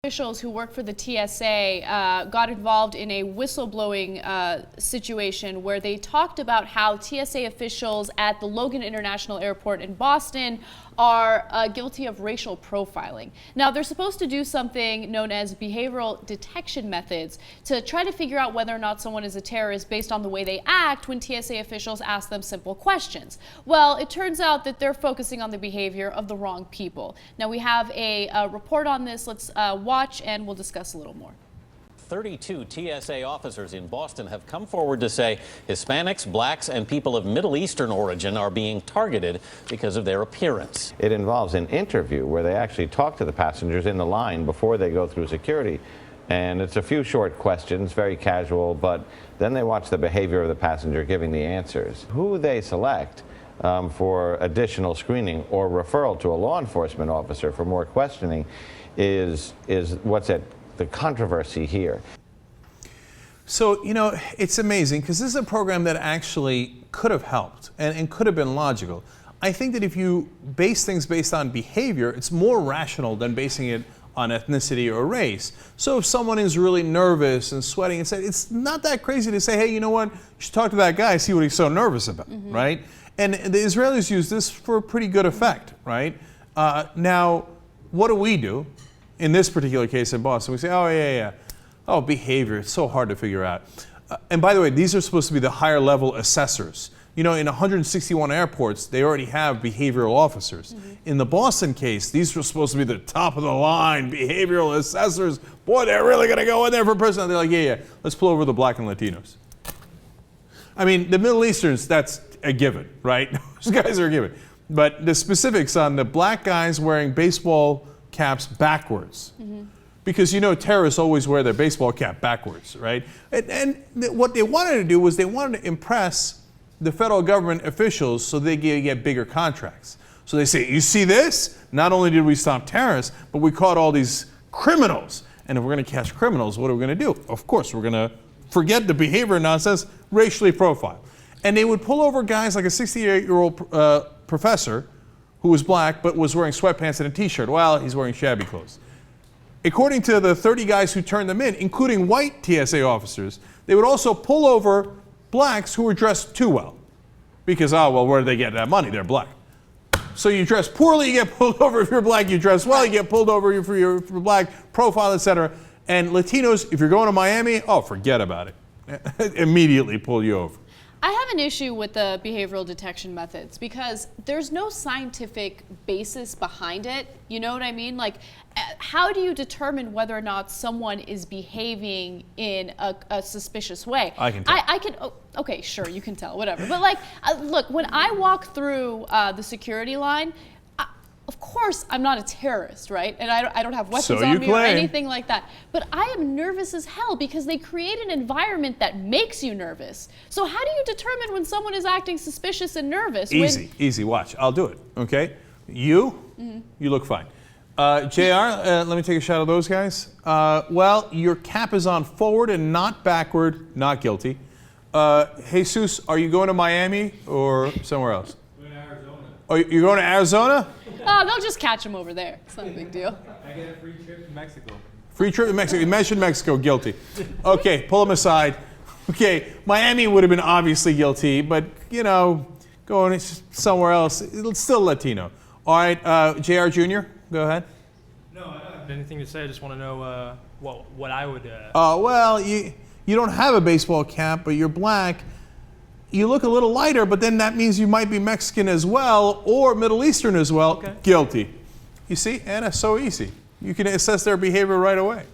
Officials who work for the TSA got involved in a whistleblowing situation where they talked about how TSA officials at the Logan International Airport in Boston are guilty of racial profiling. Now, they're supposed to do something known as behavioral detection methods to try to figure out whether or not someone is a terrorist based on the way they act when TSA officials ask them simple questions. Well, it turns out that they're focusing on the behavior of the wrong people. Now, we have a report on this. Let's watch and we'll discuss a little more. 32 TSA officers in Boston have come forward to say Hispanics, blacks, and people of Middle Eastern origin are being targeted because of their appearance. It involves an interview where they actually talk to the passengers in the line before they go through security. And it's a few short questions, very casual, but then they watch the behavior of the passenger giving the answers. Who they select for additional screening or referral to a law enforcement officer for more questioning is what's at the controversy here. So, you know, it's amazing because this is a program that actually could have helped and could have been logical. I think that if you base things based on behavior, it's more rational than basing it on ethnicity or race. So if someone is really nervous and sweating and it's not that crazy to say, hey, you know what, you should talk to that guy, see what he's so nervous about, right? And the Israelis use this for a pretty good effect, right? Now, what do? In this particular case in Boston, we say, oh, yeah. Oh, behavior, it's so hard to figure out. And by the way, these are supposed to be the higher level assessors. You know, in 161 airports, they already have behavioral officers. In the Boston case, these were supposed to be the top of the line behavioral assessors. Boy, they're really gonna go in there for personal. They're like, yeah, let's pull over the Black and Latinos. I mean, the Middle Easterns, that's a given, right? Those guys are a given. But the specifics on the black guys wearing baseball caps backwards. Because you know terrorists always wear their baseball cap backwards, right? And what they wanted to do was they wanted to impress the federal government officials so they get bigger contracts. So they say, you see this? Not only did we stop terrorists, but we caught all these criminals. And if we're going to catch criminals, what are we going to do? Of course, we're going to forget the behavior nonsense, racially profile. And they would pull over guys like a 68-year-old professor who was black but was wearing sweatpants and a t-shirt. Well, he's wearing shabby clothes. According to the 30 guys who turned them in, including white TSA officers, they would also pull over blacks who were dressed too well. Because, oh, well, where do they get that money? They're black. So you dress poorly, you get pulled over. If you're black, you dress well, you get pulled over for your black profile, etc. And Latinos, if you're going to Miami, oh, forget about it. Immediately pull you over. I have an issue with the behavioral detection methods because there's no scientific basis behind it. You know what I mean? Like, how do you determine whether or not someone is behaving in a suspicious way? I can tell. I can, okay, sure, you can tell, whatever. But like, look, when I walk through the security line, of course, I'm not a terrorist, right? And I don't have weapons on me or anything like that. But I am nervous as hell because they create an environment that makes you nervous. So how do you determine when someone is acting suspicious and nervous? Easy, watch. I'll do it, okay? You look fine. JR, let me take a shot of those guys. Well, your cap is on forward and not backward, not guilty. Jesus, are you going to Miami or somewhere else? Going to Arizona. Oh, you're going to Arizona? Oh, they'll just catch him over there. It's not a big deal. I get a free trip to Mexico. Free trip to Mexico. You mentioned Mexico, guilty. Okay, pull him aside. Okay, Miami would have been obviously guilty, but, you know, going somewhere else, it's still Latino. All right, JR Jr., go ahead. No, I don't have anything to say. I just want to know what I would... Well, you don't have a baseball cap, but you're black. You look a little lighter, but then that means you might be Mexican as well or Middle Eastern as well. Okay. Guilty. You see, Anna, so easy. You can assess their behavior right away.